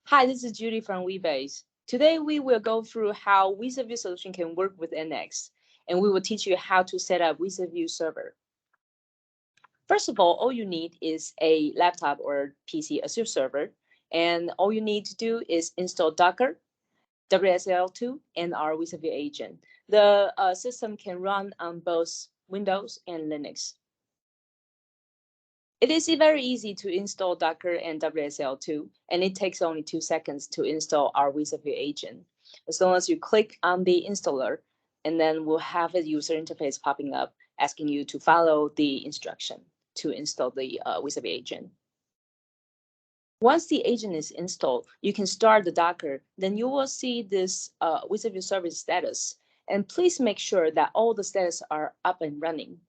Hi, this is Judy from WeBase. Today we will go through how WiZAVIU solution can work with NX, and we will teach you how to set up WiZAVIU server. First of all you need is a laptop or PC as your server, and all you need to do is install Docker, WSL2, and our WiZAVIU agent. The system can run on both Windows and Linux. It is very easy to install Docker and WSL2, and it takes only 2 seconds to install our WiZAVIU agent. As long as you click on the installer, and then we'll have a user interface popping up asking you to follow the instruction to install the WiZAVIU agent. Once the agent is installed, you can start the Docker. Then you will see this WiZAVIU service status. And please make sure that all the status are up and running.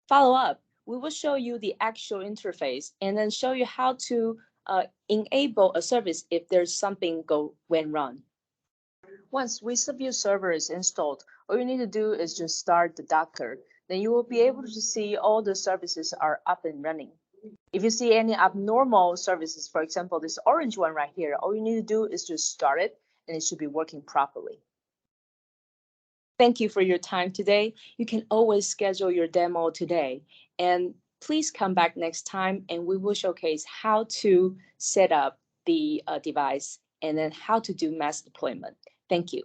Follow up, we will show you the actual interface and then show you how to enable a service if there's something went wrong. Once WiZAVIU server is installed, all you need to do is just start the Docker. Then you will be able to see all the services are up and running. If you see any abnormal services, for example, this orange one right here, all you need to do is just start it and it should be working properly. Thank you for your time today. You can always schedule your demo today. And please come back next time and we will showcase how to set up the device and then how to do mass deployment. Thank you.